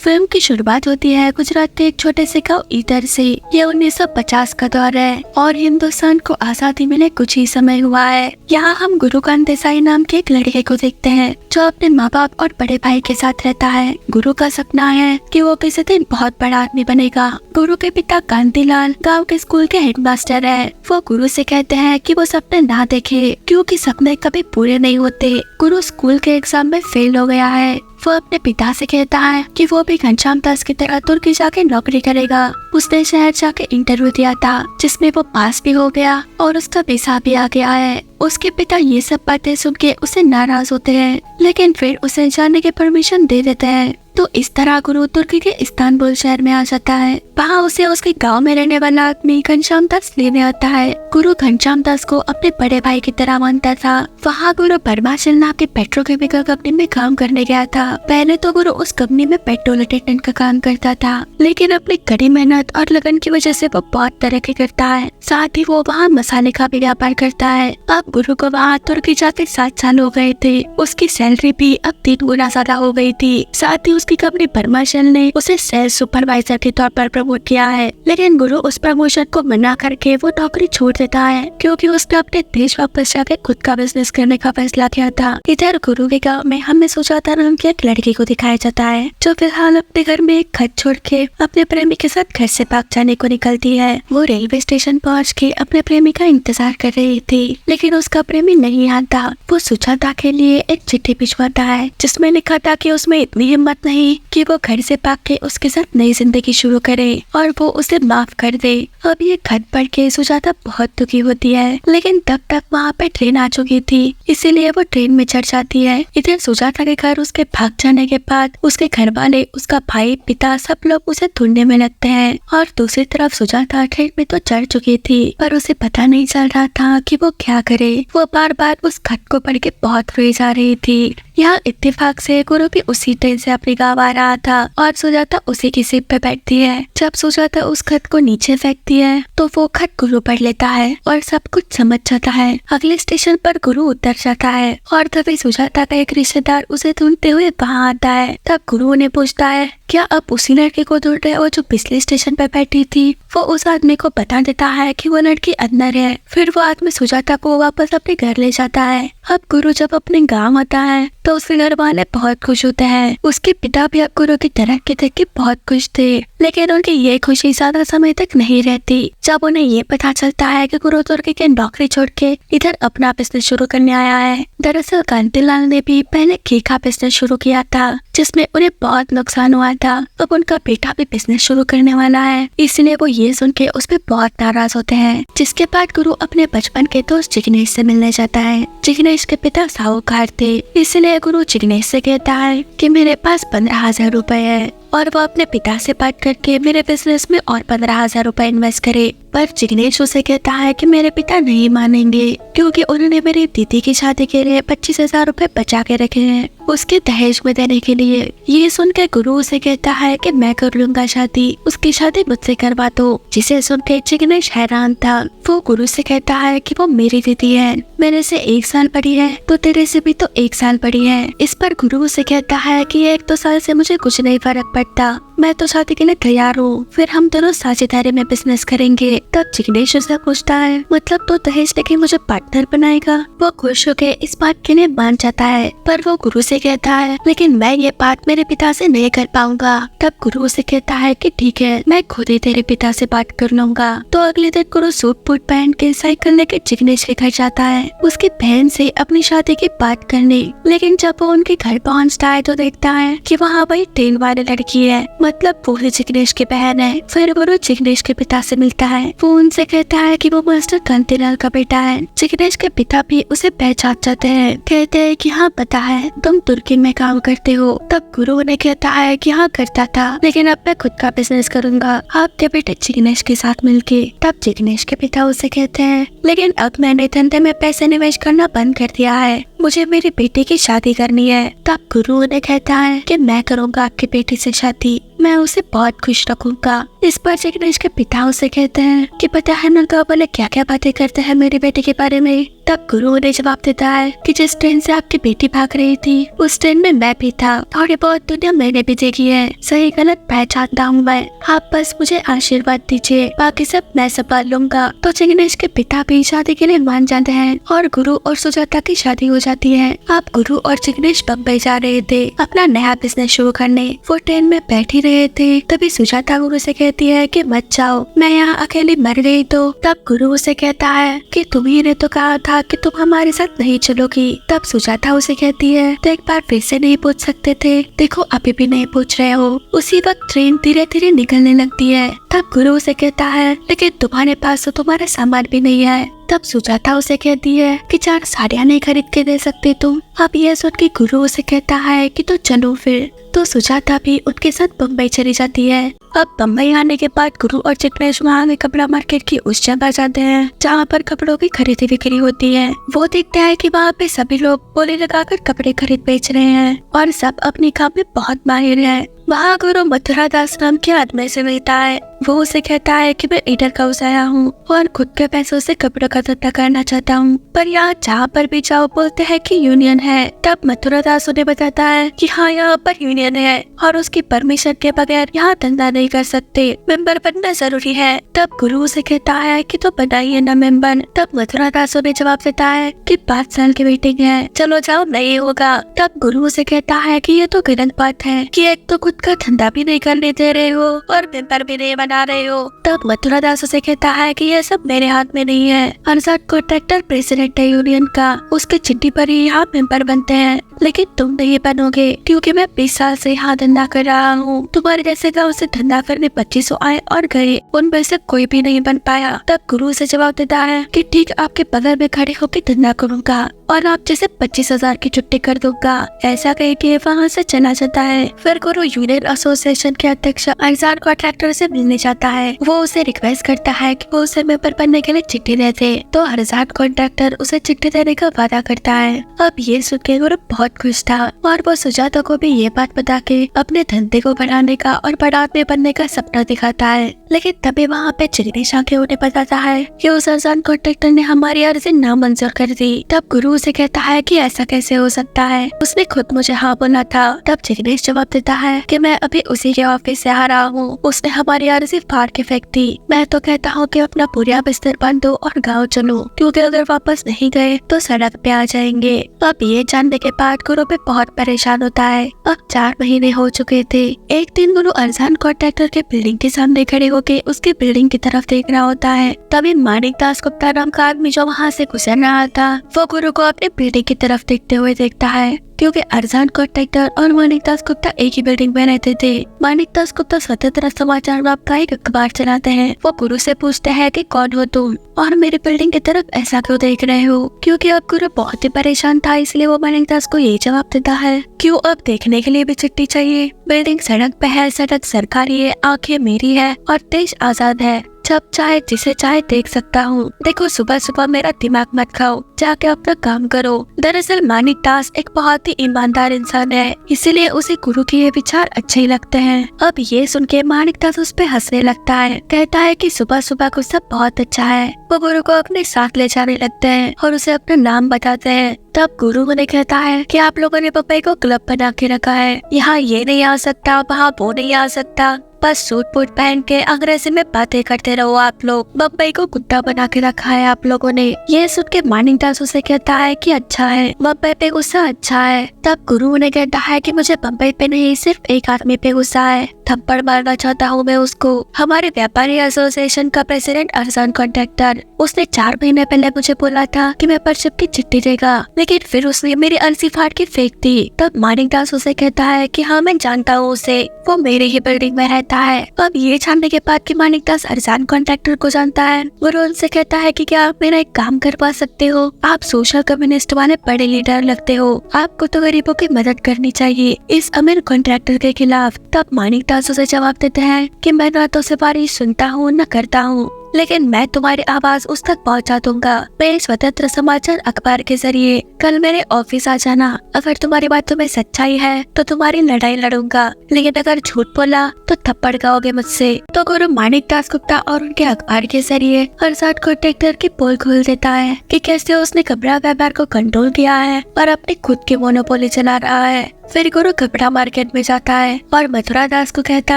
Film की शुरुआत होती है गुजरात के एक छोटे से गाँव ईदर से। ये 1950 का दौर है और हिंदुस्तान को आजादी मिले कुछ ही समय हुआ है। यहाँ हम गुरुकांत देसाई नाम के एक लड़के को देखते हैं जो अपने माँ बाप और बड़े भाई के साथ रहता है। गुरु का सपना है कि वो किसी दिन बहुत बड़ा आदमी बनेगा। गुरु के पिता कांतिलाल गाँव के स्कूल के हेडमास्टर है। वो गुरु से कहते हैं कि वो सपने ना देखे क्योंकि सपने कभी पूरे नहीं होते। गुरु स्कूल के एग्जाम में फेल हो गया है। वो अपने पिता से कहता है कि वो भी घनश्याम दास की तरह तुर्की जाके नौकरी करेगा। उसने शहर जाके इंटरव्यू दिया था जिसमें वो पास भी हो गया और उसका वीजा भी आ गया है। उसके पिता ये सब बातें सुन के उसे नाराज होते हैं लेकिन फिर उसे जाने की परमिशन दे देते हैं। तो इस तरह गुरु तुर्की के इस्तांबुल शहर में आ जाता है। वहाँ उसे उसके गांव में रहने वाला आदमी घनश्याम दास लेने आता है। गुरु घनश्याम दास को अपने बड़े भाई की तरह मानता था। वहाँ गुरु बर्माशिल नाम के पेट्रोकेमिकल कंपनी में काम करने गया था। पहले तो गुरु उस कंपनी में पेट्रोल अटेंडेंट का काम करता था लेकिन अपनी कड़ी मेहनत और लगन की वजह से वो बहुत तरक्की करता है। साथ ही वो वहाँ मसाले का भी व्यापार करता है। अब गुरु को वहाँ तुर्की जाके 7 साल हो गए थे। उसकी सैलरी भी अब 3 गुना ज्यादा हो गई थी। साथ ही उसकी कंपनी बर्माशिल ने उसे सेल्स सुपरवाइजर के तौर पर प्रमोट किया है लेकिन गुरु उस प्रमोशन को मना करके वो नौकरी छोड़ देता है क्योंकि उसने अपने देश वापस जाके खुद का बिजनेस करने का फैसला किया था। इधर गुरु के गाँव में हमें सुजाता नाम की एक लड़की को दिखाया जाता है जो फिलहाल अपने घर में एक खत छोड़ के अपने प्रेमी के साथ घर से भाग जाने को निकलती है। वो रेलवे स्टेशन पहुँच के अपने प्रेमी का इंतजार कर रही थी लेकिन उसका प्रेमी नहीं आता। वो सुजाता के लिए एक चिट्ठी भिजवाता है जिसमें लिखा था कि उसमें इतनी हिम्मत नहीं कि वो घर से भाग के उसके साथ नई जिंदगी शुरू करे और वो उसे माफ कर दे। अब ये खत पढ़ के सुजाता बहुत दुखी होती है लेकिन तब तक वहाँ पे ट्रेन आ चुकी थी इसीलिए वो ट्रेन में चढ़ जाती है। इधर सुजाता के घर उसके भाग जाने के बाद उसके घर वाले, उसका भाई, पिता सब लोग उसे ढूंढने में लगते हैं और दूसरी तरफ सुजाता ट्रेन में तो चढ़ चुकी थी पर उसे पता नहीं चल रहा था कि वो क्या करे। वो बार बार उस खत को पढ़ के बहुत रोई जा रही थी। यहाँ इत्तेफाक से गुरु भी उसी ट्रेन से अपने गाँव आ रहा था और सुजाता उसी की सीट पे बैठती है। जब सुजाता उस खत को नीचे फेंकती है तो वो खत गुरु पढ़ लेता है और सब कुछ समझ जाता है। अगले स्टेशन पर गुरु उतर जाता है और तभी सुजाता का एक रिश्तेदार उसे ढूंढते हुए वहाँ आता है। तब गुरु उन्हें पूछता है क्या आप उसी लड़के को ढूंढ रहे हो जो पिछले स्टेशन पर बैठी थी। वो उस आदमी को बता देता है कि वो लड़की अंदर है। फिर वो आदमी सुजाता को वापस अपने घर ले जाता है। अब गुरु जब अपने गांव आता है तो उसके घर वाले बहुत खुश होते हैं। उसके पिता भी अब गुरु की तरक्की देख के बहुत खुश थे लेकिन उनकी ये खुशी ज्यादा समय तक नहीं रहती। जब उन्हें ये पता चलता है कि गुरु तुर्की के नौकरी छोड़ के इधर अपना बिजनेस शुरू करने आया है। दरअसल कांतिलाल ने भी पहले घी का बिजनेस शुरू किया था जिसमें उन्हें बहुत नुकसान हुआ था। अब उनका बेटा भी बिजनेस शुरू करने वाला है इसलिए वो ये सुन के उस पर बहुत नाराज होते हैं। जिसके बाद गुरु अपने बचपन के दोस्त जिग्नेश से मिलने जाता है। जिग्नेश के पिता साहूकार थे इसलिए गुरु जिग्नेश से कहता है कि मेरे पास 15,000 रुपए है और वो अपने पिता से बात करके मेरे बिजनेस में और 15,000 रुपए इन्वेस्ट करे। पर जिग्नेश उसे कहता है कि मेरे पिता नहीं मानेंगे क्योंकि उन्होंने मेरी दीदी की शादी के लिए 25,000 रुपए बचा के रखे हैं उसके दहेज में देने के लिए। ये सुनकर गुरु उसे कहता है कि मैं कर लूंगा शादी, उसकी शादी मुझसे करवा दो। जिसे सुनकर जिग्नेश हैरान था। वो गुरु से कहता है कि वो मेरी दीदी है, मेरे से 1 साल बड़ी है तो तेरे से भी तो 1 साल बड़ी है। इस पर गुरु उसे कहता है कि 1-2 साल से मुझे कुछ नहीं फर्क पड़ता, मैं तो शादी के लिए तैयार हूँ, फिर हम दोनों साझेदारी में बिजनेस करेंगे। तब जिग्नेश उसे पूछता है मतलब तो दहेज लेके मुझे पार्टनर बनाएगा। वो खुश होकर इस बात के लिए मान जाता है पर वो गुरु से कहता है लेकिन मैं ये बात मेरे पिता से नहीं कर पाऊंगा। तब गुरु उसे कहता है कि ठीक है मैं खुद ही तेरे पिता से बात कर लूंगा। तो अगले दिन गुरु सूट बूट पहन के साइकिल लेके जिग्नेश के घर जाता है उसकी बहन से अपनी शादी की बात करने। लेकिन जब वो उनके घर पहुँचता है तो देखता है कि वहाँ वही ट्रेन वाली लड़की है, मतलब वो ही जिग्नेश की बहन है। फिर गुरु जिग्नेश के पिता से मिलता है। वो उनसे कहता है कि वो मास्टर कांतिलाल का बेटा है। जिग्नेश के पिता भी उसे पहचान जाते हैं, कहते हैं कि हाँ पता है तुम तुर्की में काम करते हो। तब गुरु ने कहता है कि हाँ करता था लेकिन अब मैं खुद का बिजनेस करूंगा आपके बेटे जिग्नेश के साथ मिलके। तब जिग्नेश के पिता उसे कहते हैं लेकिन अब मैंने धंधे में पैसे निवेश करना बंद कर दिया है, मुझे मेरी बेटी की शादी करनी है। तब गुरु ने कहता है कि मैं करूंगा आपकी बेटी से शादी, मैं उसे बहुत खुश रखूंगा। इस पर जिग्नेश के पिता उसे कहते हैं कि पता है ना गाँव वाले क्या क्या बातें करते हैं मेरी बेटी के बारे में। तब गुरु उन्हें जवाब देता है कि जिस ट्रेन से आपकी बेटी भाग रही थी उस ट्रेन में मैं भी था। थोड़ी बहुत दुनिया मैंने भी देखी है, सही गलत पहचानता हूँ मैं। आप बस मुझे आशीर्वाद दीजिए, बाकी सब मैं संभाल लूंगा। तो जिग्नेश के पिता भी शादी के लिए मान जाते हैं और गुरु और सुजाता की शादी हो जाती है। अब गुरु और जिग्नेश बम्बई जा रहे थे अपना नया बिजनेस शुरू करने। वो ट्रेन में बैठ ही रहे थे, तभी सुजाता गुरु से कहती है कि मत जाओ, मैं यहाँ अकेली मर गई तो। तब गुरु उसे कहता है कि तुम्ही ने तो कहा था कि तुम हमारे साथ नहीं चलोगी। तब सुजाता उसे कहती है तो एक बार फिर से नहीं पूछ सकते थे, देखो अभी भी नहीं पूछ रहे हो। उसी वक्त ट्रेन धीरे धीरे निकलने लगती है। तब गुरु उसे कहता है लेकिन तुम्हारे पास तो तुम्हारा सामान भी नहीं है। तब सुजाता उसे कहती है कि 4 साड़ियाँ नहीं खरीद के दे सकते तुम। अब यह सुन के गुरु उसे कहता है कि तो चलो फिर। तो सुजाता भी उनके साथ बम्बई चली जाती है। अब बम्बई आने के बाद गुरु और जिग्नेश वहाँ के कपड़ा मार्केट की उस जगह जाते हैं जहाँ पर कपड़ों की खरीदी बिक्री होती है। वो देखते हैं कि वहाँ पे सभी लोग बोली लगाकर कपड़े खरीद बेच रहे हैं और सब अपने काम में बहुत माहिर हैं। वहाँ गुरु मथुरा दास नाम के आदमी से मिलता है। वो उसे कहता है कि मैं ईडर का आया हूँ और खुद के पैसों से कपड़ों का धंधा करना चाहता हूँ, पर यहाँ जहाँ पर भी जाओ बोलते हैं कि यूनियन है। तब मथुरा दास उन्हें बताता है कि हाँ यहाँ पर यूनियन है और उसकी परमिशन के बगैर यहाँ धंधा नहीं कर सकते, मेंबर बनना जरूरी है। तब गुरु उसे कहता है कि तो बनाइए ना मेंबर। तब मथुरा दास उन्हें जवाब देता है कि 5 साल की मीटिंग है, चलो जाओ नहीं होगा। तब गुरु उसे कहता है कि ये तो गलत बात है कि एक तो खुद का धंधा भी नहीं करने दे रहे हो और मेंबर भी नहीं बना रहे हो। तब मथुरा दास उसे कहता है कि यह सब मेरे हाथ में नहीं है। अरसाद कॉन्ट्रैक्टर प्रेसिडेंट है यूनियन का, उसके चिट्ठी पर ही यहाँ मेंबर बनते हैं, लेकिन तुम नहीं बनोगे क्योंकि मैं 20 साल से यहाँ धंधा कर रहा हूँ। तुम्हारे जैसे गाँव से धंधा करने 2500 आए और गए, उनमें से कोई भी नहीं बन पाया। तब गुरु से जवाब देता है कि ठीक आपके बगल में खड़े होकर धंधा करूंगा और आप जैसे 25,000 की छुट्टी कर दूंगा। ऐसा कह के वहाँ से चला जाता है। फिर गुरु यूनियन एसोसिएशन के अध्यक्ष अरसाद कॉन्ट्रैक्टर से मिलने जाता है। वो उसे रिक्वेस्ट करता है कि वो उसे मेंबर बनने के लिए चिट्ठी दे दे। तो अरसाद कॉन्ट्रैक्टर उसे चिट्ठी देने का वादा करता है। अब ये सुन के गुरु बहुत खुश था और वो सुजाता को भी ये बात बता के अपने धंधे को बढ़ाने का और बड़ा आदमी बनने का सपना दिखाता है। लेकिन तभी वहाँ पे जिग्नेश आके उन्हें बताता है कि उस अरसाद कॉन्ट्रैक्टर ने हमारी अर्जी नामंजूर कर दी। तब गुरु उसे कहता है कि ऐसा कैसे हो सकता है, उसने खुद मुझे हाँ बोला था। तब जिग्नेश जवाब देता है कि मैं अभी उसी के ऑफिस से आ रहा हूँ, उसने हमारी अर्जी फाड़ के फेंक दी। मैं तो कहता हूँ कि अपना पूरा बिस्तर बांध दो और गाँव चलो, क्योंकि अगर वापस नहीं गए तो सड़क पे आ जाएंगे। अब ये जानने के बाद गुरु पे बहुत परेशान होता है। अब 4 महीने हो चुके थे। एक दिन गुरु अरसाद कॉन्ट्रैक्टर के बिल्डिंग के सामने खड़े होके उसकी बिल्डिंग की तरफ देख रहा होता है। तभी मानिक दास गुप्ता नाम का आदमी जो वहाँ से गुजर रहा था, वो गुरु को अपने बिल्डिंग की तरफ देखते हुए देखता है, क्योंकि अरसाद कॉन्ट्रैक्टर और मानिक दास गुप्ता एक ही बिल्डिंग में रहते थे। मानिक दास गुप्ता स्वतंत्र समाचार नाम का एक अखबार चलाते हैं। वो गुरु से पूछते हैं कि कौन हो तुम और मेरी बिल्डिंग की तरफ ऐसा क्यों देख रहे हो। क्योंकि अब गुरु बहुत ही परेशान था, इसलिए वो मानिक दास को यही जवाब देता है क्यों अब देखने के लिए भी चिट्ठी चाहिए। बिल्डिंग सड़क पे है, सड़क सरकारी है, आंखें मेरी है और देश आजाद है। जब चाहे जिसे चाहे देख सकता हूँ। देखो सुबह सुबह मेरा दिमाग मत खाओ, जाके अपना काम करो। दरअसल मानिक दास एक बहुत ही ईमानदार इंसान है, इसीलिए उसे गुरु के ये विचार अच्छे ही लगते हैं। अब ये सुन के मानिक दास उस पे हंसने लगता है, कहता है कि सुबह सुबह को सब बहुत अच्छा है। वो गुरु को अपने साथ ले जाने लगते हैं और उसे अपना नाम बताते हैं। तब गुरु उन्हें कहता है कि आप लोगों ने बम्बई को क्लब बना के रखा है, यहाँ ये नहीं आ सकता, वहाँ वो नहीं आ सकता, बस सूट बूट पहन के अंग्रेजी में बातें करते रहो। आप लोग बम्बई को कुत्ता बना के रखा है आप लोगों ने। ये सुन के मानिक दास उसे कहता है कि अच्छा है, बम्बई पे गुस्सा अच्छा है। तब गुरु उन्हें कहता है कि मुझे बम्बई पे नहीं सिर्फ एक आदमी पे गुस्सा है, थप्पड़ मारना चाहता हूँ मैं उसको। हमारे व्यापारी एसोसिएशन का प्रेसिडेंट अरसाद कॉन्ट्रैक्टर, उसने 4 महीने पहले मुझे बोला था कि मेंबरशिप की चिट्ठी देगा, लेकिन फिर उसने मेरी अर्जी फाड़ के फेंक दी। तब मानिक दास उसे कहता है कि हाँ मैं जानता हूँ उसे, वो मेरे ही बिल्डिंग में रहता है। अब ये जानने के बाद कि मानिक दास अरसाद कॉन्ट्रैक्टर को जानता है, गुरु उनसे कहता है कि क्या आप मेरा एक काम करवा सकते हो, आप सोशल कम्युनिस्ट वाले बड़े लीडर लगते हो, आपको तो गरीबों की मदद करनी चाहिए इस अमीर कॉन्ट्रैक्टर के खिलाफ। तब मानिक दास उसे जवाब देते हैं कि मैं ना तो सिफारिश सुनता हूँ न करता हूँ, लेकिन मैं तुम्हारी आवाज उस तक पहुंचा दूंगा मेरे स्वतंत्र समाचार अखबार के जरिए। कल मेरे ऑफिस आ जाना। अगर तुम्हारी बातों में सच्चाई है तो तुम्हारी लड़ाई लड़ूंगा, लेकिन अगर झूठ बोला तो थप्पड़ खाओगे मुझसे। तो गुरु माणिक दास गुप्ता और उनके अखबार के जरिए अरसाद कॉन्ट्रैक्टर की पोल खोल देता है कि कैसे उसने कपड़ा व्यापार को कंट्रोल किया है और अपनी खुद की मोनोपोली चला रहा है। फिर गुरु कपड़ा मार्केट में जाता है और मथुरा दास को कहता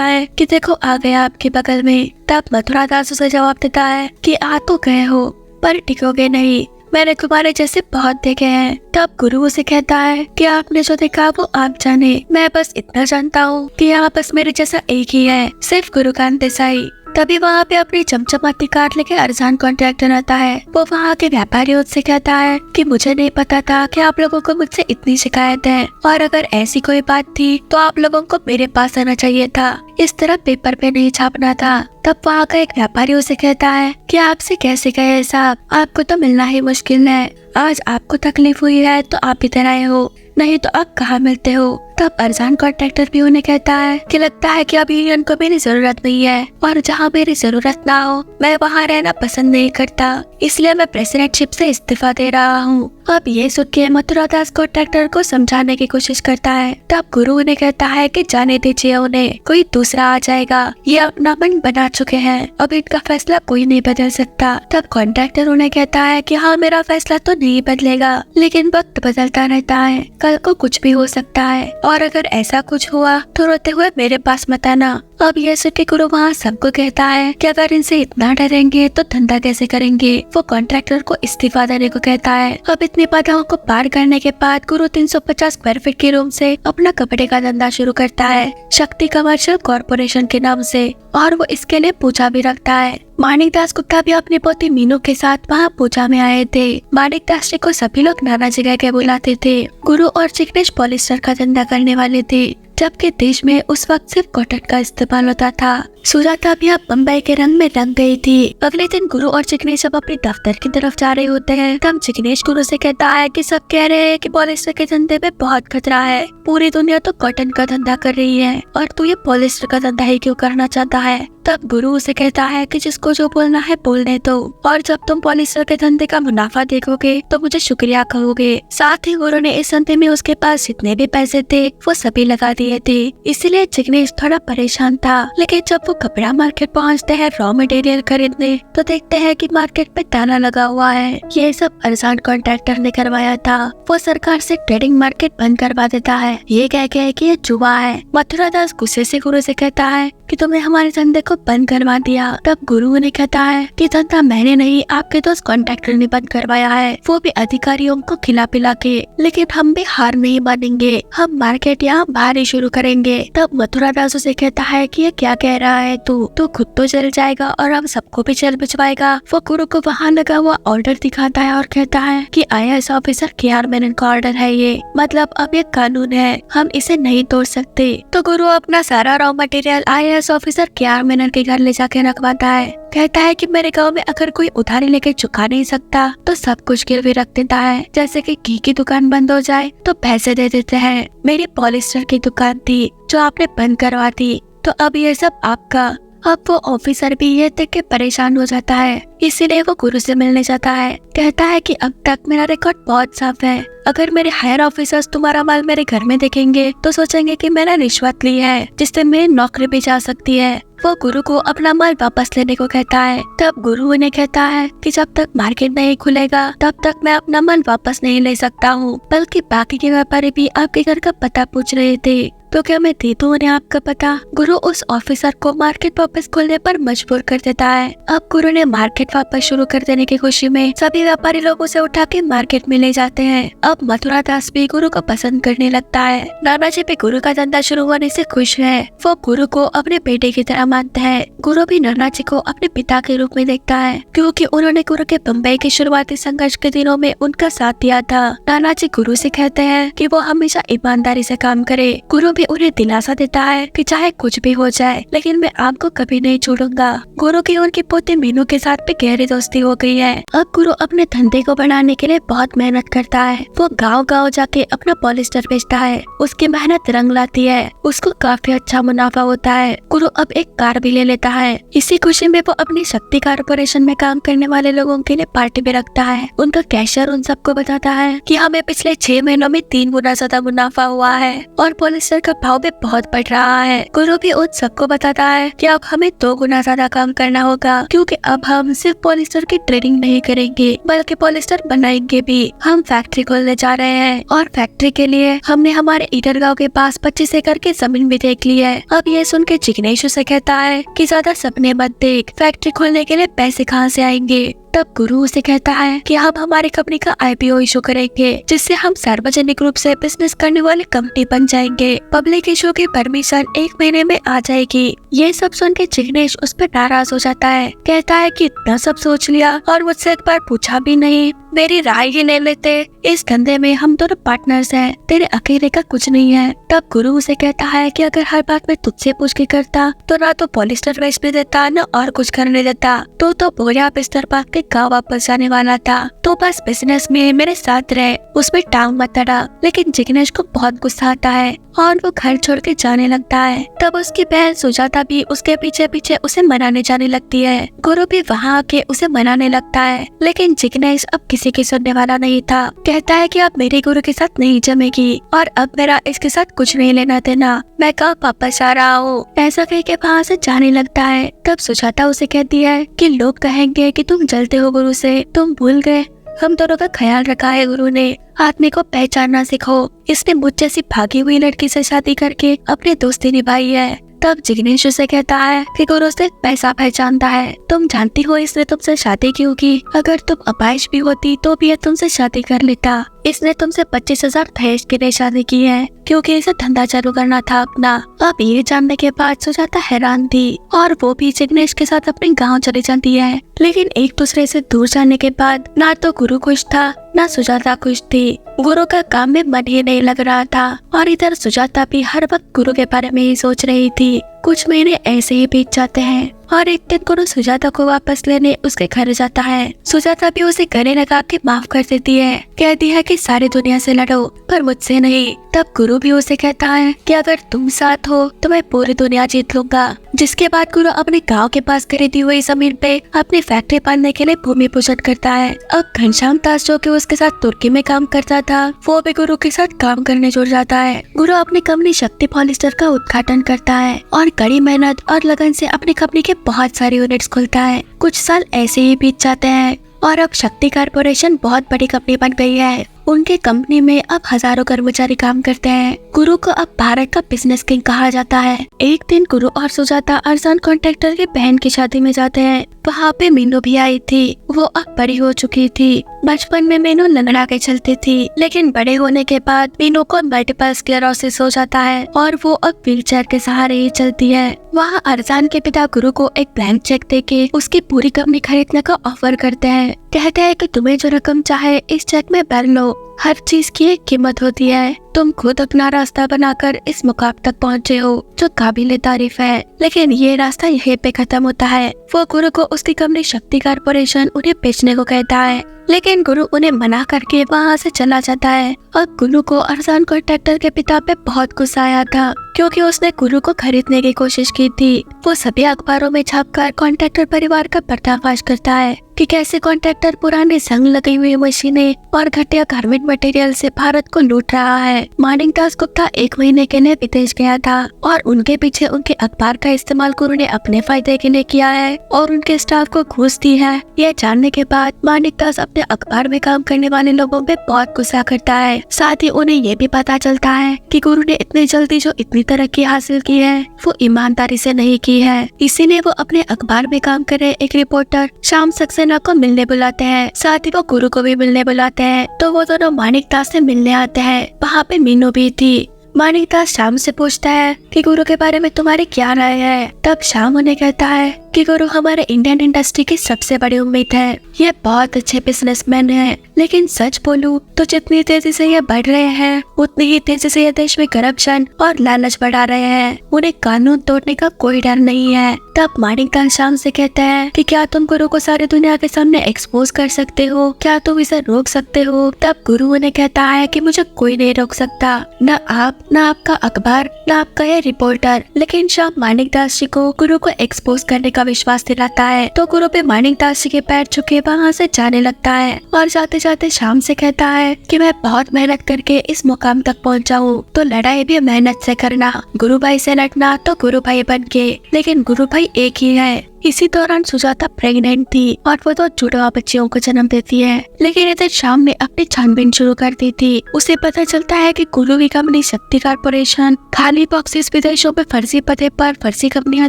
है कि देखो आ गया आपके बगल में। तब मथुरा दास उसे जवाब देता है कि आ तो गए हो पर टिकोगे नहीं, मैंने तुम्हारे जैसे बहुत देखे हैं। तब गुरु उसे कहता है कि आपने जो देखा वो आप जाने, मैं बस इतना जानता हूँ कि यहाँ बस मेरे जैसा एक ही है, सिर्फ गुरुकांत देसाई। तभी वहाँ पे अपनी चमचमाती कार लेके अरसान कॉन्ट्रैक्टर आता है। वो वहाँ के व्यापारियों से कहता है कि मुझे नहीं पता था कि आप लोगों को मुझसे इतनी शिकायत है, और अगर ऐसी कोई बात थी तो आप लोगों को मेरे पास आना चाहिए था, इस तरह पेपर पे नहीं छापना था। तब वहाँ का एक व्यापारी उसे कहता है कि आपसे कैसे कहे साहब, आपको तो मिलना ही मुश्किल है। आज आपको तकलीफ हुई है तो आप इधर आए हो, नहीं तो आप कहाँ मिलते हो। तब अरसान कॉन्ट्रैक्टर भी उन्हें कहता है कि लगता है कि अब यूनियन को मेरी जरूरत नहीं है, और जहाँ मेरी जरूरत ना हो मैं वहाँ रहना पसंद नहीं करता, इसलिए मैं प्रेसिडेंटशिप से इस्तीफा दे रहा हूँ। अब ये सुन के मथुरा दास कॉन्ट्रैक्टर को समझाने की कोशिश करता है। तब गुरु उन्हें कहता है कि जाने दीजिए उन्हें, कोई दूसरा आ जाएगा, ये अपना मन बना चुके हैं, अब इनका फैसला कोई नहीं बदल सकता। तब कॉन्ट्रैक्टर उन्हें कहता है कि हाँ मेरा फैसला तो नहीं बदलेगा, लेकिन वक्त बदलता रहता है, कल को कुछ भी हो सकता है, और अगर ऐसा कुछ हुआ तो रोते हुए मेरे पास मत आना। अब यह सुन के गुरु वहाँ सबको कहता है कि अगर इनसे इतना डरेंगे तो धंधा कैसे करेंगे। वो कॉन्ट्रैक्टर को इस्तीफा देने को कहता है। अब इतनी बाधाओं को पार करने के बाद गुरु 350 स्क्वायर फीट के रूम से अपना कपड़े का धंधा शुरू करता है, शक्ति कमर्शियल कॉर्पोरेशन के नाम से, और वो इसके लिए पूजा भी रखता है। माणिक दास गुप्ता भी अपनी पोती मीनू के साथ वहाँ पूजा में आए थे। माणिक दास जी को सभी लोग नाना जगह के बुलाते थे। गुरु और चिकनेश पॉलिस्टर का धंधा करने वाले थे, जबकि देश में उस वक्त सिर्फ कॉटन का इस्तेमाल होता था। सुजाता भी अब बम्बई के रंग में रंग गई थी। अगले दिन गुरु और चिकनेश अब अपने दफ्तर की तरफ जा रहे होते हैं। तब चिकनेश गुरु से कहता है कि सब कह रहे हैं कि पॉलिस्टर के धंधे में बहुत खतरा है, पूरी दुनिया तो कॉटन का धंधा कर रही है और तू ये पॉलिस्टर का धंधा ही क्यों करना चाहता है। तब गुरु उसे कहता है कि जिसको जो बोलना है बोलने दो, और जब तुम पॉलिस्टर के धंधे का मुनाफा देखोगे तो मुझे शुक्रिया कहोगे। साथ ही गुरु ने इस धंधे में उसके पास जितने भी पैसे थे वो सभी लगा दिए थे, इसलिए चिकनेश थोड़ा परेशान था। लेकिन जब वो कपड़ा मार्केट पहुंचते हैं रॉ मटेरियल खरीदने, तो देखते हैं कि मार्केट में ताला लगा हुआ है। ये सब अरसान कॉन्ट्रैक्टर ने करवाया था। वो सरकार से ट्रेडिंग मार्केट बंद करवा देता है, ये कह के कि ये जुआ है। मथुरा दास गुस्से से गुरु से कहता है कि तुमने हमारे धंधे को बंद करवा दिया। तब गुरु ने कहता है कि धंधा मैंने नहीं, आपके दोस्त कॉन्ट्रैक्टर ने बंद करवाया है, वो भी अधिकारियों को खिला पिला के। लेकिन हम भी हार नहीं मानेंगे, हम मार्केट यहाँ बाहर ही शुरू करेंगे। तब मथुरा दास उसे कहता है कि ये क्या कह रहा है तू खुद तो जल जाएगा और हम सबको भी जल भिजवाएगा। वो गुरु को वहाँ लगा हुआ ऑर्डर दिखाता है और कहता है कि IAS ऑफिसर KR मेनन का ऑर्डर है, ये मतलब अब ये कानून है, हम इसे नहीं तोड़ सकते। तो गुरु अपना सारा raw material IAS officer KR Menon के घर ले जाके रखवाता है। कहता है कि मेरे गांव में अगर कोई उधारी लेके चुका नहीं सकता तो सब कुछ गिरवी रख देता है, जैसे कि घी की दुकान बंद हो जाए तो पैसे दे देते हैं। मेरी पॉलिस्टर की दुकान थी जो आपने बंद करवा दी, तो अब ये सब आपका। अब वो ऑफिसर भी ये देख के परेशान हो जाता है, इसीलिए वो गुरु से मिलने जाता है। कहता है कि अब तक मेरा रिकॉर्ड बहुत साफ है, अगर मेरे हायर ऑफिसर्स तुम्हारा माल मेरे घर में देखेंगे तो सोचेंगे कि मैंने रिश्वत ली है, जिससे मेरी नौकरी भी जा सकती है। वो गुरु को अपना माल वापस लेने को कहता है। तब गुरु उन्हें कहता है कि जब तक मार्केट नहीं खुलेगा तब तक मैं अपना माल वापस नहीं ले सकता हूँ, बल्कि बाकी के व्यापारी भी आपके घर का पता पूछ रहे थे, तो क्या मैं दे दूं उन्हें आपका पता। गुरु उस ऑफिसर को मार्केट वापस खोलने पर मजबूर कर देता है। अब गुरु ने मार्केट वापस शुरू कर देने की खुशी में सभी व्यापारी लोगों से उठा के मार्केट में ले जाते हैं। अब मथुरा दास भी गुरु को पसंद करने लगता है। नानाजी भी गुरु का धंधा शुरू होने से खुश है। वो गुरु को अपने बेटे की तरह मानता है। गुरु भी नानाजी को अपने पिता के रूप में देखता है, क्योंकि उन्होंने गुरु के बम्बई के शुरुआती संघर्ष के दिनों में उनका साथ दिया था। नानाजी गुरु से कहते हैं कि वो हमेशा ईमानदारी से काम करे। गुरु भी उन्हें दिलासा देता है कि चाहे कुछ भी हो जाए लेकिन मैं आपको कभी नहीं छोड़ूंगा। गुरु की उनकी पोती मीनू के साथ भी गहरी दोस्ती हो गई है। अब गुरु अपने धंधे को बढ़ाने के लिए बहुत मेहनत करता है। वो गाँव-गाँव जाके अपना पॉलिस्टर बेचता है। उसकी मेहनत रंग लाती है। उसको काफी अच्छा मुनाफा होता है। गुरु अब एक कार भी ले लेता है। इसी खुशी में वो अपनी शक्ति कारपोरेशन में काम करने वाले लोगों के लिए पार्टी भी रखता है। उनका कैशियर उन सबको बताता है कि हमें पिछले 6 महीनों में 3 गुना ज्यादा मुनाफा हुआ है और पॉलिस्टर का भाव भी बहुत बढ़ रहा है। गुरु भी उन सबको बताता है कि अब हमें 2 गुना ज्यादा काम करना होगा, क्योंकि अब हम सिर्फ पॉलिस्टर की ट्रेडिंग नहीं करेंगे बल्कि पॉलिस्टर बनाएंगे भी। हम फैक्ट्री खोलने जा रहे हैं और फैक्ट्री के लिए हमने हमारे ईडर गाँव के पास 25 एकड़ की जमीन भी देख ली है। अब ये सुन के जिग्नेश उसे कहता है कि ज्यादा सपने मत देख, फैक्ट्री खोलने के लिए पैसे कहाँ से आएंगे। तब गुरु उसे कहता है कि हम हमारी कंपनी का आईपीओ इशू करेंगे, जिससे हम सार्वजनिक रूप से बिजनेस करने वाली कंपनी बन जाएंगे। पब्लिक इशू की परमिशन 1 महीने में आ जाएगी। ये सब सुन के जिग्नेश उस पर नाराज हो जाता है। कहता है कि इतना सब सोच लिया और मुझसे एक बार पूछा भी नहीं, मेरी राय ही ले लेते। इस धंधे में हम दोनों पार्टनर्स हैं, तेरे अकेले का कुछ नहीं है। तब गुरु उसे कहता है कि अगर हर बात में तुझसे पूछ के करता तो ना तो पॉलिस्टर बेच भी देता न और कुछ करने देता। तो बोरिया बिस्तर पाक के गाँव वापस जाने वाला था। तो बस बिजनेस में मेरे साथ रहे, उसमें टांग मत अड़ा। लेकिन जिग्नेश को बहुत गुस्सा आता है और वो घर छोड़ के जाने लगता है। तब उसकी बहन सुजाता भी उसके पीछे पीछे उसे मनाने जाने लगती है। गुरु भी वहाँ आके उसे मनाने लगता है, लेकिन जिग्नेश अब किसी की सुनने वाला नहीं था। कहता है कि अब मेरे गुरु के साथ नहीं जमेगी और अब मेरा इसके साथ कुछ नहीं लेना देना, मैं कब वापस आ रहा हूँ। ऐसा कह के वहाँ से जाने लगता है। तब सुजाता उसे कहती है कि लोग कहेंगे कि तुम जलते हो गुरु से, तुम भूल गए हम दोनों का ख्याल रखा है गुरु ने। आदमी को पहचानना सीखो। इसने मुझ जैसी भागी हुई लड़की से शादी करके अपनी दोस्ती निभाई है। तब जिग्नेश उसे कहता है कि गुरु से पैसा पहचानता है। तुम जानती हो इसने तुमसे शादी क्यों की? अगर तुम अपाहिज भी होती तो भी ये तुमसे शादी कर लेता। इसने तुमसे 25,000 दहेज के लिए शादी की है, क्योंकि इसे धंधा चालू करना था अपना। अब ये जानने के बाद सुजाता हैरान थी और वो भी जिग्नेश के साथ अपने गांव चली जाती है। लेकिन एक दूसरे से दूर जाने के बाद ना तो गुरु खुश था ना सुजाता खुश थी। गुरु का काम में मन ही नहीं लग रहा था और इधर सुजाता भी हर वक्त गुरु के बारे में ही सोच रही थी। कुछ महीने ऐसे ही बीत जाते हैं और एक दिन गुरु सुजाता को वापस लेने उसके घर जाता है। सुजाता भी उसे गले लगा के माफ कर देती है। कहती है कि सारी दुनिया से लड़ो पर मुझसे नहीं। तब गुरु भी उसे कहता है कि अगर तुम साथ हो तो मैं पूरी दुनिया जीत लूंगा। जिसके बाद गुरु अपने गांव के पास खरीदी हुई जमीन पे अपनी फैक्ट्री पालने के लिए भूमि पूजन करता है। अब घनश्याम दास जो कि उसके साथ तुर्की में काम करता था, वो भी गुरु के साथ काम करने जुड़ जाता है। गुरु अपनी कंपनी शक्ति पॉलिस्टर का उद्घाटन करता है और कड़ी मेहनत और लगन से अपनी कंपनी के बहुत सारे यूनिट्स खुलता है। कुछ साल ऐसे ही बीत जाते हैं और अब शक्ति कारपोरेशन बहुत बड़ी कंपनी बन गई है। उनके कंपनी में अब हजारों कर्मचारी काम करते हैं। गुरु को अब भारत का बिजनेस किंग कहा जाता है। एक दिन गुरु और सुजाता अरसान कॉन्ट्रैक्टर की बहन की शादी में जाते हैं। वहाँ पे मीनू भी आई थी। वो अब बड़ी हो चुकी थी। बचपन में मीनू लंगड़ा के चलती थी, लेकिन बड़े होने के बाद मीनू को मल्टीपल स्क्लेरोसिस हो जाता है और वो अब व्हीलचेयर के सहारे ही चलती है। वहाँ अरसान के पिता गुरु को एक ब्लैंक चेक देके उसकी पूरी कंपनी खरीदने का ऑफर करते हैं। कहते हैं कि तुम्हें जो रकम चाहे इस चेक में भर लो। हर चीज की एक कीमत होती है। तुम खुद अपना रास्ता बनाकर इस मुकाम तक पहुँचे हो जो काबिले तारीफ है, लेकिन ये रास्ता यहीं पे खत्म होता है। वो गुरु को उसकी कंपनी शक्ति कारपोरेशन उन्हें बेचने को कहता है, लेकिन गुरु उन्हें मना करके वहाँ से चला जाता है। और गुरु को अरसान कॉन्ट्रैक्टर के पिता पे बहुत गुस्सा आया था, क्योंकि उसने गुरु को खरीदने की कोशिश की थी। वो सभी अखबारों में छापकर कॉन्ट्रैक्टर परिवार का पर्दाफाश करता है कि कैसे कॉन्ट्रैक्टर पुराने संग लगी हुई मशीनें और घटिया गारमेंट मटेरियल से भारत को लूट रहा है। माणिकदास गुप्ता 1 महीने के लिए विदेश गया था और उनके पीछे उनके अखबार का इस्तेमाल गुरु ने अपने फायदे के लिए किया है और उनके स्टाफ को घूस दी है। यह जानने के बाद माणिकदास अपने अखबार में काम करने वाले लोगों पे बहुत गुस्सा करता है। साथ ही उन्हें ये भी पता चलता है कि गुरु ने इतनी जल्दी जो इतनी तरक्की हासिल की है वो ईमानदारी से नहीं की है। इसीलिए वो अपने अखबार में काम कर रहे एक रिपोर्टर श्याम सक्सेना को मिलने बुलाते हैं। साथ ही वो गुरु को भी मिलने बुलाते हैं। तो वो दोनों माणिकदास से मिलने आते हैं। वहाँ पे मीनू भी थी। माणिकदास श्याम से पूछता है कि गुरु के बारे में तुम्हारी क्या राय है। तब श्याम उन्हें कहता है कि गुरु हमारे इंडियन इंडस्ट्री की सबसे बड़ी उम्मीद है। ये बहुत अच्छे बिजनेसमैन है, लेकिन सच बोलूं तो जितनी तेजी से ये बढ़ रहे हैं उतनी ही तेजी से ये देश में करप्शन और लालच बढ़ा रहे हैं। उन्हें कानून तोड़ने का कोई डर नहीं है। तब माणिकदास शाम से कहता है कि क्या तुम गुरु को सारी दुनिया के सामने एक्सपोज कर सकते हो, क्या तुम इसे रोक सकते हो? तब गुरु उन्हें कहता है कि मुझे कोई नहीं रोक सकता, न आप, न आपका अखबार, न आपका ये रिपोर्टर। लेकिन शाम माणिकदास जी को गुरु को एक्सपोज करने का विश्वास दिलाता है, तो गुरु पे माणिकदास जी के पैर झुके वहाँ से जाने लगता है और जाते जाते शाम से कहता है कि मैं बहुत मेहनत करके इस मुकाम तक पहुँचा हूँ, तो लड़ाई भी मेहनत से करना, गुरु भाई से लड़ना तो गुरु भाई बन के। लेकिन गुरु भाई एक ही है। इसी दौरान सुजाता प्रेग्नेंट थी और वो दो जुड़वा बच्चियों को जन्म देती है। लेकिन इधर शाम ने अपनी छानबीन शुरू कर दी थी। उसे पता चलता है कि गुरु की कंपनी शक्ति कॉर्पोरेशन खाली बॉक्सेस विदेशों में फर्जी पते पर फर्जी कंपनियां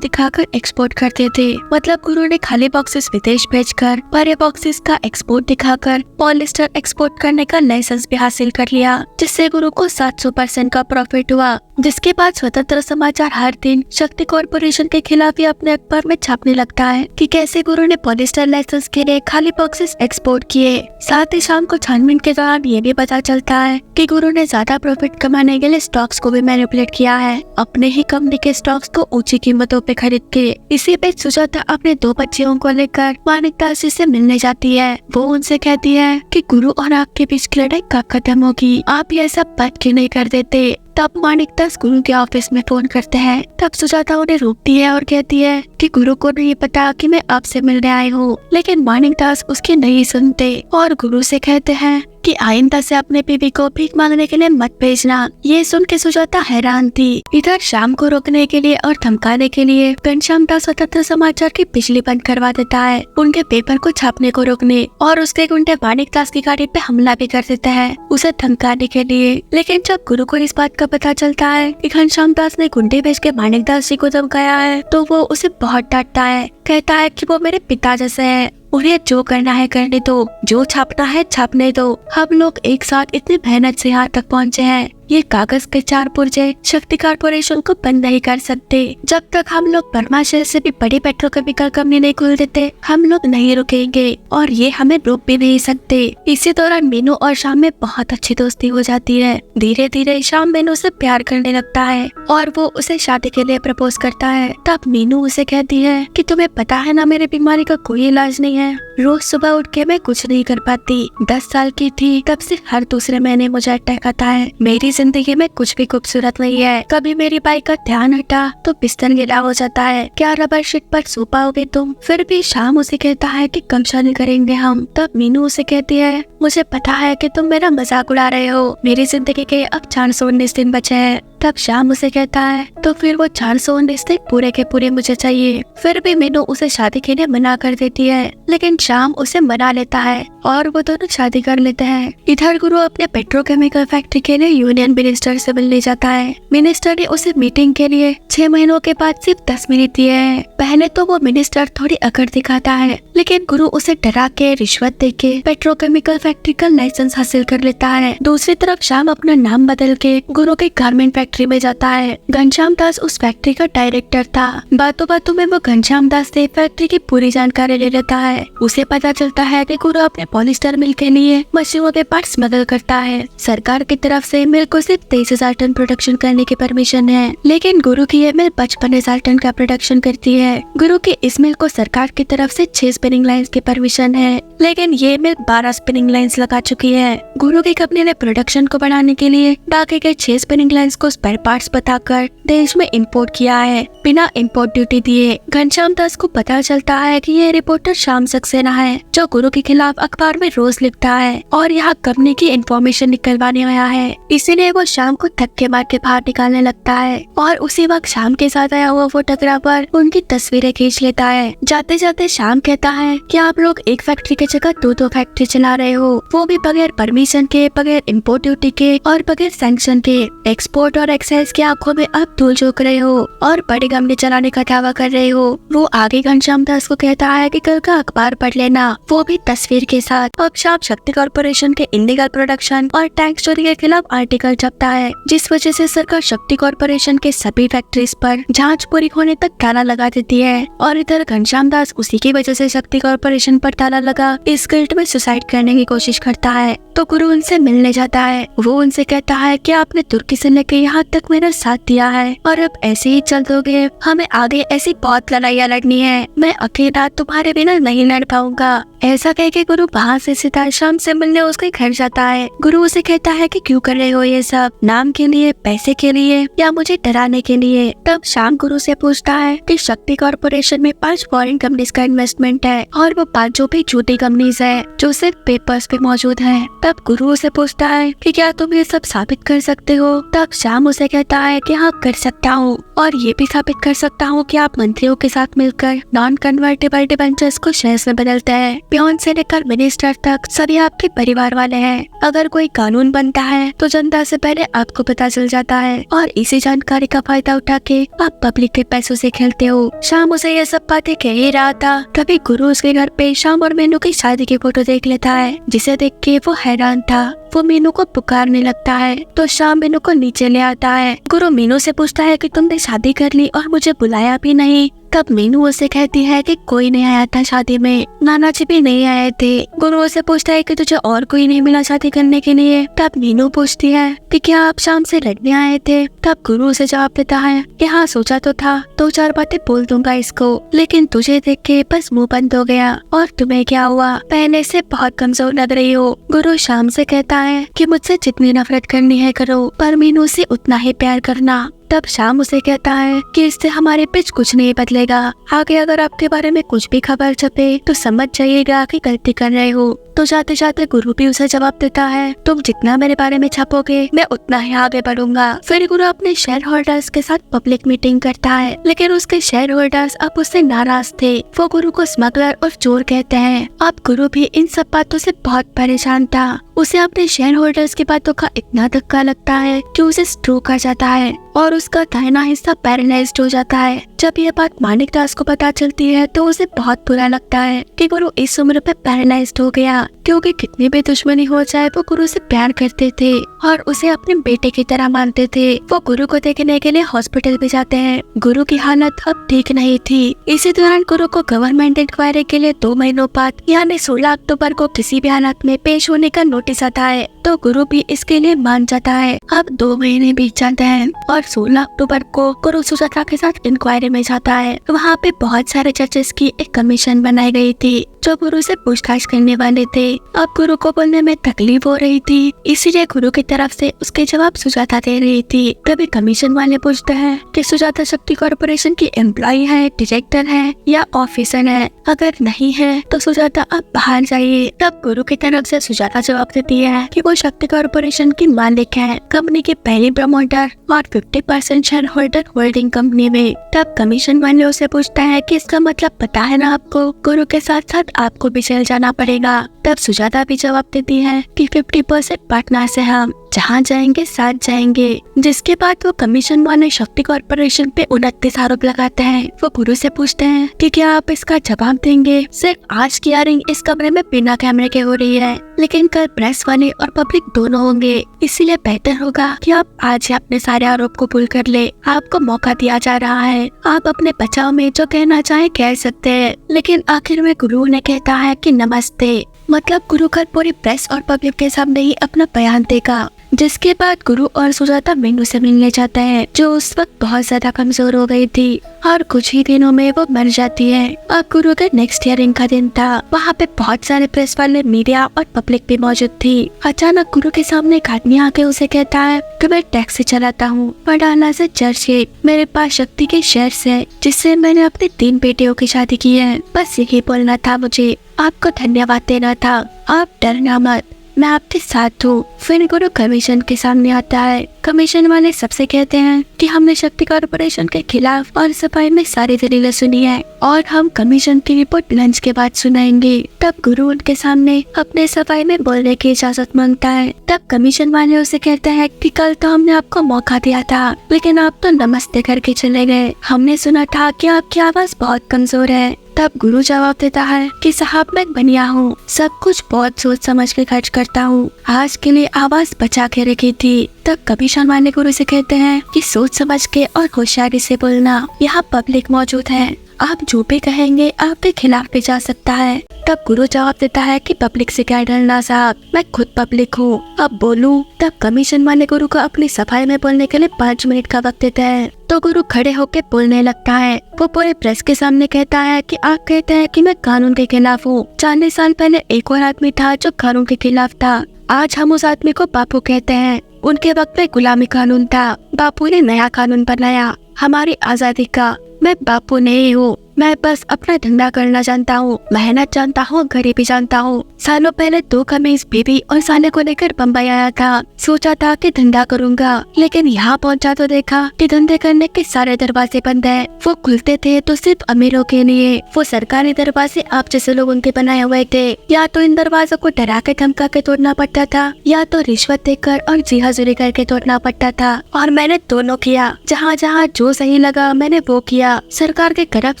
दिखाकर एक्सपोर्ट करते थे। मतलब गुरु ने खाली बॉक्सेस विदेश भेजकर बड़े बॉक्सेस का एक्सपोर्ट दिखाकर पॉलिस्टर एक्सपोर्ट करने का लाइसेंस भी हासिल कर लिया, जिससे गुरु को 700% का प्रॉफिट हुआ। जिसके बाद स्वतंत्र समाचार हर दिन शक्ति कॉर्पोरेशन के खिलाफ ही अपने अखबार में छापने लगता है कि कैसे गुरु ने पॉलिस्टर लाइसेंस के लिए खाली बॉक्सेस एक्सपोर्ट किए। साथ ही शाम को छानबीन के दौरान ये भी पता चलता है कि गुरु ने ज्यादा प्रॉफिट कमाने के लिए स्टॉक्स को भी मैनिपुलेट किया है, अपने ही कंपनी के स्टॉक्स को ऊंची कीमतों पे खरीद के। इसी बीच सुजाता अपने दो बच्चियों को लेकर माणिकदास जी से मिलने जाती है। वो उनसे कहती है कि गुरु और आपके बीच की लड़ाई कब खत्म होगी, आप ये सब बात क्यों नहीं कर देते? तब माणिकदास गुरु के ऑफिस में फोन करते हैं। तब सुजाता उन्हें रोकती है और कहती है कि गुरु को नहीं पता कि मैं आपसे मिलने आई हूँ। लेकिन माणिकदास उसकी नहीं सुनते और गुरु से कहते हैं कि आइंदा से अपने बीवी को भीख मांगने के लिए मत भेजना। ये सुन के सुजाता हैरान थी। इधर शाम को रोकने के लिए और धमकाने के लिए घनश्याम दास स्वतंत्र समाचार की बिजली बंद करवा देता है, उनके पेपर को छापने को रोकने, और उसके गुंडे माणिकदास की गाड़ी पे हमला भी कर देते हैं उसे धमकाने के लिए। लेकिन जब गुरु को इस बात का पता चलता है कि घनश्याम दास ने गुंडे भेज के माणिकदास जी को धमकाया है, तो वो उसे बहुत डांटता है। कहता है कि वो मेरे पिता जैसे है, उन्हें जो करना है करने दो, जो छापना है छापने दो। हम लोग एक साथ इतनी मेहनत से यहाँ तक पहुँचे हैं। ये कागज के 4 पुर्जे शक्ति कॉर्पोरेशन को बंद नहीं कर सकते। जब तक हम लोग बर्मा शहर से भी बड़ी पेट्रोकेमिकल कंपनी नहीं खोल देते, हम लोग नहीं रुकेंगे और ये हमें रोक भी नहीं सकते। इसी दौरान मीनू और शाम में बहुत अच्छी दोस्ती हो जाती है। धीरे धीरे शाम मीनू से प्यार करने लगता है और वो उसे शादी के लिए प्रपोज करता है। तब मीनू उसे कहती है कि तुम्हें पता है ना, मेरी बीमारी का कोई इलाज नहीं है। रोज सुबह उठ के मैं कुछ नहीं कर पाती। 10 साल की थी तब से हर दूसरे महीने मुझे अटैक आता है। मेरी जिंदगी में कुछ भी खूबसूरत नहीं है। कभी मेरी बाइक का ध्यान हटा तो बिस्तर गीला हो जाता है। क्या रबर शीट पर सो पाओगे तुम? फिर भी शाम उसे कहता है कि कम शादी करेंगे हम। तब मीनू उसे कहती है, मुझे पता है कि तुम मेरा मजाक उड़ा रहे हो, मेरी जिंदगी के अब 419 दिन बचे हैं। तब शाम उसे कहता है, तो फिर वो 419 दिन पूरे के पूरे मुझे चाहिए। फिर भी मीनू उसे शादी के लिए मना कर देती है, लेकिन शाम उसे मना लेता है और वो दोनों शादी कर लेते हैं। इधर गुरु अपने पेट्रोकेमिकल फैक्ट्री के लिए यूनियन मिनिस्टर से मिलने जाता है। मिनिस्टर ने उसे मीटिंग के लिए 6 महीनों के बाद सिर्फ 10 मिनट दिए हैं। पहले तो वो मिनिस्टर थोड़ी अकड़ दिखाता है, लेकिन गुरु उसे डरा के रिश्वत देके पेट्रोकेमिकल फैक्ट्री का लाइसेंस हासिल कर लेता है। दूसरी तरफ शाम अपना नाम बदल के गुरु के गारमेंट फैक्ट्री में जाता है। घनश्याम दास उस फैक्ट्री का डायरेक्टर था। बातों बातों में वो घनश्याम दास से फैक्ट्री की पूरी जानकारी ले लेता है। उसे पता चलता है कि गुरु अपने पॉलिस्टर मिल के लिए मशीनों के पार्ट स्मगल करता है। सरकार की तरफ से मिल को सिर्फ 23,000 टन प्रोडक्शन करने की परमिशन है, लेकिन गुरु की ये मिल 55,000 टन का प्रोडक्शन करती है। गुरु की इस मिल को सरकार की तरफ से 6 स्पिनिंग लाइन्स की परमिशन है, लेकिन ये मिल 12 स्पिनिंग लाइन्स लगा चुकी है। गुरु की कंपनी ने प्रोडक्शन को बढ़ाने के लिए बाकी के 6 स्पिनिंग लाइन्स को स्पेयर पार्ट्स बताकर देश में इंपोर्ट किया है बिना इंपोर्ट ड्यूटी दिए। घनश्याम दास को पता चलता है कि ये रिपोर्टर श्याम सक्सेना है, जो गुरु के खिलाफ अखबार में रोज लिखता है और यहाँ कंपनी की इंफॉर्मेशन निकलवाने आया है। इसीलिए वो शाम को धक्के मार के बाहर निकालने लगता है और उसी वक्त शाम के साथ आया हुआ फोटोग्राफर उनकी तस्वीरें खींच लेता है। जाते जाते शाम कहता है कि आप लोग एक फैक्ट्री की जगह 2 फैक्ट्री चला रहे हो, वो भी बगैर परमिशन के, बगैर इंपोर्ट ड्यूटी के और बगैर सैंक्शन के। एक्सपोर्ट और एक्साइज की आंखों में अब धूल झोंक रहे हो और बड़ी कंपनी चलाने का दावा कर रहे हो। वो आगे घनश्याम दास को कहता है कि कल का अखबार पढ़ कर लेना, वो भी तस्वीर के साथ। अब शाम शक्ति कॉर्पोरेशन के इलीगल प्रोडक्शन और टैक्स चोरी के खिलाफ आर्टिकल छपता है, जिस वजह से सरकार शक्ति कॉर्पोरेशन के सभी फैक्ट्रीज पर जांच पूरी होने तक ताला लगा देती है। और इधर घनश्याम दास उसी की वजह से शक्ति कॉर्पोरेशन पर ताला लगा इस गिल्ट में सुसाइड करने की कोशिश करता है। तो गुरु उनसे मिलने जाता है। वो उनसे कहता है कि आपने तुर्की से लेकर यहाँ तक मेरा साथ दिया है और अब ऐसे ही चल दोगे, हमें आगे ऐसी बहुत लड़ाइयाँ लड़नी है, मैं अकेला तुम्हारे बिना नहीं लड़ पाऊंगा। ऐसा कह के गुरु वहाँ से सीधा शाम से मिलने उसके घर जाता है। गुरु उसे कहता है कि क्यों कर रहे हो ये सब, नाम के लिए, पैसे के लिए या मुझे डराने के लिए। तब शाम गुरु से पूछता है कि शक्ति कॉर्पोरेशन में 5 फॉरेन कंपनीज का इन्वेस्टमेंट है और वो 5 जो भी झूठी कंपनीज है जो सिर्फ पेपर्स पे मौजूद है। तब गुरु उसे पूछता है कि क्या तुम ये सब साबित कर सकते हो। तब शाम उसे कहता है कि हाँ कर सकता हूँ और ये भी साबित कर सकता हूँ कि आप मंत्रियों के साथ मिलकर नॉन कन्वर्टेबल डिबेंचर्स को शेयर्स में बदलते हैं। पियोन से लेकर मिनिस्टर तक सभी आपके परिवार वाले हैं। अगर कोई कानून बनता है तो जनता से पहले आपको पता चल जाता है और इसी जानकारी का फायदा उठा के आप पब्लिक के पैसों से खेलते हो। शाम उसे ये सब बातें कह ही रहा था, तभी गुरु उसके घर पे शाम और मीनू की शादी की फोटो देख लेता है, जिसे देख के वो हैरान था। वो मीनू को पुकारने लगता है तो शाम मीनू को नीचे ले आता है। गुरु मीनू से पूछता है कि तुमने शादी कर ली और मुझे बुलाया भी नहीं। तब मीनू उसे कहती है कि कोई नहीं आया था शादी में, नाना जी भी नहीं आए थे। गुरु उसे पूछता है कि तुझे और कोई नहीं मिला शादी करने के लिए। तब मीनू पूछती है कि क्या आप शाम से लड़ने आए थे। तब गुरु उसे जवाब देता है कि हाँ सोचा तो था 2-4 बातें बोल दूंगा इसको, लेकिन तुझे देख के बस मुंह बंद हो गया। और तुम्हें क्या हुआ, पहले से बहुत कमजोर लग रही हो। गुरु शाम से कहता है कि मुझसे जितनी नफरत करनी है करो, पर मीनू से उतना ही प्यार करना। तब शाम उसे कहता है कि इससे हमारे बीच कुछ नहीं बदलेगा। आगे अगर आपके बारे में कुछ भी खबर छपे तो समझ जाइएगा कि गलती कर रहे हो। तो जाते जाते गुरु भी उसे जवाब देता है तुम जितना मेरे बारे में छपोगे मैं उतना ही आगे बढ़ूंगा। फिर गुरु अपने शेयर होल्डर्स के साथ पब्लिक मीटिंग करता है, लेकिन उसके शेयर होल्डर्स अब उससे नाराज थे। वो गुरु को स्मगलर और चोर कहते हैं। अब गुरु भी इन सब बातों से बहुत परेशान था। उसे अपने शेयर होल्डर्स की बातों का इतना धक्का लगता है कि उसे स्ट्रोक आ जाता है और उसका दाहिना हिस्सा पैरालाइज्ड हो जाता है। जब यह बात मानिक दास को पता चलती है तो उसे बहुत बुरा लगता है कि गुरु इस उम्र पे पैरालाइज्ड हो गया, क्योंकि कितनी भी दुश्मनी हो जाए वो गुरु से प्यार करते थे और उसे अपने बेटे की तरह मानते थे। वो गुरु को देखने के लिए हॉस्पिटल भी जाते हैं। गुरु की हालत अब ठीक नहीं थी। इसी दौरान गुरु को गवर्नमेंट इंक्वायरी के लिए 2 महीनों बाद यानी 16 अक्टूबर को किसी भी हालत में पेश होने का नोटिस आता है, तो गुरु भी इसके लिए मान जाता है। अब 2 महीने बीत जाते हैं और 16 अक्टूबर को गुरु सुजाता के साथ इंक्वायरी में जाता है। वहाँ पे बहुत सारे जजेस की एक कमीशन बनाई गई थी जो गुरु से पूछताछ करने वाले थे। अब गुरु को बोलने में तकलीफ हो रही थी, इसीलिए गुरु की तरफ से उसके जवाब सुजाता दे रही थी। तभी कमीशन वाले पूछते हैं कि सुजाता शक्ति कॉर्पोरेशन की एम्प्लॉय है, डायरेक्टर है या ऑफिसर है, अगर नहीं है तो सुजाता आप बाहर जाइए। तब गुरु की तरफ से सुजाता जवाब देती है कि वो शक्ति कॉर्पोरेशन की मालिक है, कंपनी की पहली प्रमोटर और 50% शेयर होल्डर होल्डिंग कंपनी में। तब कमीशन वाले उसे पूछता है कि इसका मतलब पता है ना आपको, गुरु के साथ साथ आपको भी जेल जाना पड़ेगा। तब सुजाता भी जवाब देती है कि 50% पार्टनर से हम जहाँ जाएंगे साथ जाएंगे। जिसके बाद वो कमीशन वाले शक्ति कॉर्पोरेशन पे 29 आरोप लगाते हैं। वो गुरु से पूछते हैं कि क्या आप इसका जवाब देंगे। सिर्फ आज की हियरिंग इस कमरे में बिना कैमरे के हो रही है, लेकिन कल प्रेस वाले और पब्लिक दोनों होंगे, इसीलिए बेहतर होगा कि आप आज ही अपने सारे आरोप को कबूल कर ले। आपको मौका दिया जा रहा है, आप अपने बचाव में जो कहना चाहे कह सकते हैं। लेकिन आखिर में गुरु ने कहता है कि नमस्ते, मतलब गुरु कल पूरी प्रेस और पब्लिक के सामने ही अपना बयान देगा। जिसके बाद गुरु और सुजाता मीनू से मिलने जाते हैं, जो उस वक्त बहुत ज्यादा कमजोर हो गई थी और कुछ ही दिनों में वो मर जाती है। अब गुरु के नेक्स्ट हियरिंग का दिन था। वहाँ पे बहुत सारे प्रेस वाले, मीडिया और पब्लिक भी मौजूद थी। अचानक गुरु के सामने एक आदमी आके उसे कहता है कि मैं टैक्सी चलाता हूँ पडाला से चर्चगेट, मेरे पास शक्ति के शेयर्स है जिससे मैंने अपनी 3 बेटियों की शादी की है। बस यही बोलना था मुझे, आपको धन्यवाद देना था, आप डरना मत, मैं आपके साथ हूँ। फिर गुरु कमीशन के सामने आता है। कमीशन वाले सबसे कहते हैं कि हमने शक्ति कॉर्पोरेशन के खिलाफ और सफाई में सारी दलीलें सुनी है और हम कमीशन की रिपोर्ट लंच के बाद सुनाएंगे। तब गुरु उनके सामने अपने सफाई में बोलने की इजाजत मांगता है। तब कमीशन वाले उसे कहते हैं कि कल तो हमने आपको मौका दिया था, लेकिन आप तो नमस्ते करके चले गए। हमने सुना था कि आपकी आवाज बहुत कमजोर है। तब गुरु जवाब देता है कि साहब मैं बनिया हूँ, सब कुछ बहुत सोच समझ के खर्च करता हूँ, आज के लिए आवाज बचा के रखी थी। तब कमीशन वाले गुरु से कहते हैं कि सोच समझ के और होशियारी से बोलना, यहाँ पब्लिक मौजूद है, आप जो भी कहेंगे आपके खिलाफ भी जा सकता है। तब गुरु जवाब देता है कि पब्लिक से क्या डरना साहब, मैं खुद पब्लिक हूँ, अब बोलूं। तब कमीशन वाले गुरु को अपनी सफाई में बोलने के लिए 5 मिनट का वक्त देते हैं। तो गुरु खड़े होकर बोलने लगता है। वो पूरे प्रेस के सामने कहता है कि आप कहते हैं कि मैं कानून के खिलाफ हूँ, 40 साल पहले एक और आदमी था जो कानून के खिलाफ था, आज हम उस आदमी को बापू कहते हैं। उनके वक्त में गुलामी कानून था, बापू ने नया कानून बनाया हमारी आजादी का। मैं बापू नहीं हूँ, मैं बस अपना धंधा करना जानता हूँ, मेहनत जानता हूँ, गरीबी जानता हूँ। सालों पहले 2 कमीज बीबी और साले को लेकर बम्बई आया था, सोचा था कि धंधा करूँगा, लेकिन यहाँ पहुँचा तो देखा कि धंधे करने के सारे दरवाजे बंद है। वो खुलते थे तो सिर्फ अमीरों के लिए, वो सरकारी दरवाजे आप जैसे लोगों के बनाए हुए थे। या तो इन दरवाजों को डरा के धमका के तोड़ना पड़ता था, या तो रिश्वत देकर और जी हाजिरी करके तोड़ना पड़ता था। और मैंने दोनों किया, जहाँ जहाँ जो सही लगा मैंने वो किया। सरकार के करप्ट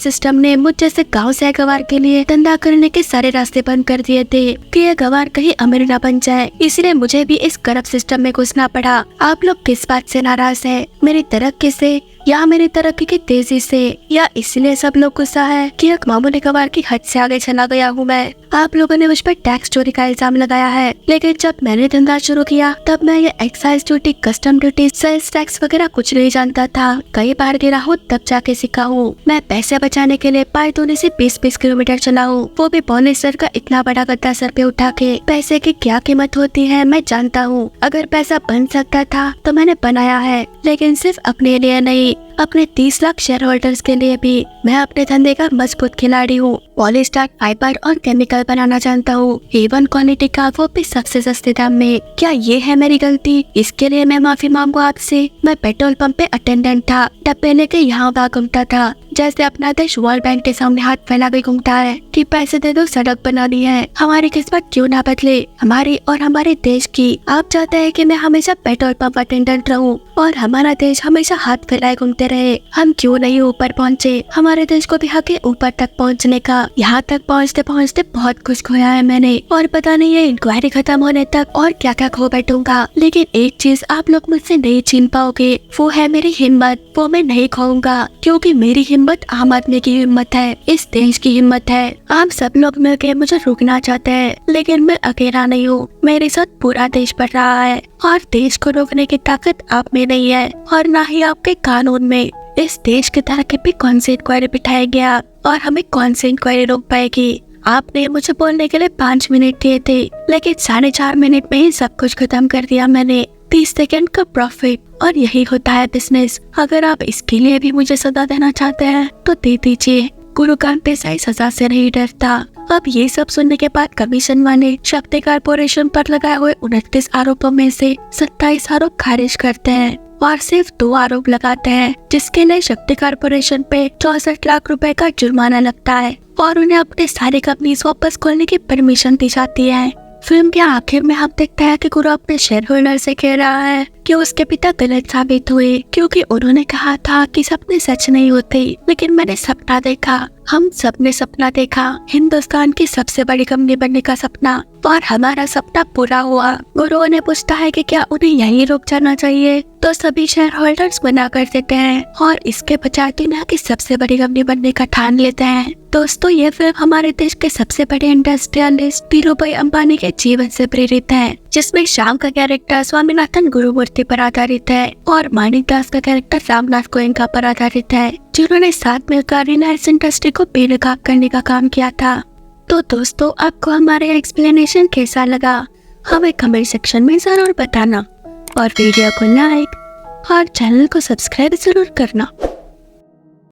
सिस्टम ने मुझ जैसे गाँव से गवार के लिए धंधा करने के सारे रास्ते बंद कर दिए थे कि ये गवार कहीं अमीर न बन जाए, इसलिए मुझे भी इस करप्ट सिस्टम में घुसना पड़ा। आप लोग किस बात से नाराज है, मेरी तरक्की से या मेरी तरक्की की तेजी से, या इसलिए सब लोग गुस्सा है कि एक मामूली गवार की हद से आगे चला गया हूँ मैं। आप लोगों ने मुझ पर टैक्स चोरी का इल्जाम लगाया है, लेकिन जब मैंने धंधा शुरू किया तब मैं ये excise duty, custom duty, sales tax वगैरह कुछ नहीं जानता था। कई बार गिरा हूँ तब जाके सीखा हूँ। मैं पैसे बचाने के लिए पायतोने से 20-20 किलोमीटर चला हूँ, वो भी पॉलिस्टर का इतना बड़ा गद्दा सर पे उठा के। पैसे की क्या कीमत होती है मैं जानता हूँ, अगर पैसा बन सकता था तो मैंने बनाया है, लेकिन सिर्फ अपने लिए नहीं, अपने 30 लाख शेयर होल्डर्स के लिए भी। मैं अपने धंधे का मजबूत खिलाड़ी हूँ, पॉलिस्टर, फाइबर और केमिकल बनाना जानता हूँ, A1 क्वालिटी का, वो भी सबसे सस्ते दाम में। क्या ये है मेरी गलती? इसके लिए मैं माफी मांगू आपसे। मैं पेट्रोल पंप पे अटेंडेंट था, डब्बे लेके यहाँ वहाँ घूमता था, जैसे अपना देश वर्ल्ड बैंक के सामने हाथ फैला के घूमता है कि पैसे दे दो सड़क बनानी है। हमारी किस्मत क्यों ना बदले, हमारी और हमारे देश की। आप चाहते हैं कि मैं हमेशा पेट्रोल पंप अटेंडेंट रहूं और हमारा देश हमेशा हाथ फैलाए घूमते रहे। हम क्यों नहीं ऊपर पहुँचे? हमारे देश को भी हक है ऊपर तक पहुँचने का। यहाँ तक पहुँचते पहुँचते बहुत कुछ खोया है मैंने, और पता नहीं है इंक्वायरी खत्म होने तक और क्या क्या खो बैठूंगा। लेकिन एक चीज आप लोग मुझसे नहीं छीन पाओगे, वो है मेरी हिम्मत। वो मैं नहीं खोऊंगा, क्योंकि मेरी हिम्मत आम आदमी की हिम्मत है, इस देश की हिम्मत है। आप सब लोग मिलकर मुझे रोकना चाहते हैं, लेकिन मैं अकेला नहीं हूँ, मेरे साथ पूरा देश बढ़ रहा है, और देश को रोकने की ताकत आप में नहीं है और ना ही आपके कानून में। इस देश की तरक्की पे कौन सी इंक्वायरी बिठाया गया और हमें कौन सी इंक्वायरी रोक पाएगी? आपने मुझे बोलने के लिए 5 मिनट दिए थे, लेकिन 4.5 मिनट में ही सब कुछ खत्म कर दिया मैंने। 30 सेकंड का प्रॉफिट, और यही होता है बिजनेस। अगर आप इसके लिए भी मुझे सजा देना चाहते हैं तो दे दीजिए। गुरुकांत देसाई सजा से नहीं डरता। अब ये सब सुनने के बाद कमीशन वाले शक्ति कॉर्पोरेशन पर लगाए हुए 29 आरोपों में से 27 आरोप खारिज करते हैं और सिर्फ 2 आरोप लगाते हैं, जिसके लिए शक्ति कॉर्पोरेशन पे 64 लाख रुपए का जुर्माना लगता है और उन्हें अपने सारे कंपनीज वापस खोलने की परमिशन दी जाती है। फिल्म के आखिर में हम देखते हैं कि गुरु अपने शेयर होल्डर से कह रहा है कि उसके पिता गलत साबित हुए, क्योंकि उन्होंने कहा था कि सपने सच नहीं होते, लेकिन मैंने सपना देखा। हम सबने सपना देखा, हिंदुस्तान की सबसे बड़ी कंपनी बनने का सपना, और हमारा सपना पूरा हुआ। गुरु ने पूछता है कि क्या उन्हें यहीं रुक जाना चाहिए, तो सभी शेयर होल्डर्स मना कर देते हैं और इसके बजाय दुनिया की सबसे बड़ी कंपनी बनने का ठान लेते हैं। दोस्तों, ये फिल्म हमारे देश के सबसे बड़े इंडस्ट्रियलिस्ट धीरूभाई अंबानी के जीवन से प्रेरित है, जिसमें श्याम का कैरेक्टर स्वामीनाथन गुरुमूर्ति पर आधारित है और माणिक दास का कैरेक्टर रामनाथ गोयनका पर आधारित है, जिन्होंने साथ मिलकर रिलायंस इंडस्ट्री को बेनकाब करने का काम किया था। तो दोस्तों, आपको हमारे एक्सप्लेनेशन कैसा लगा हमें कमेंट सेक्शन में जरूर बताना, और वीडियो को लाइक और चैनल को सब्सक्राइब जरूर करना।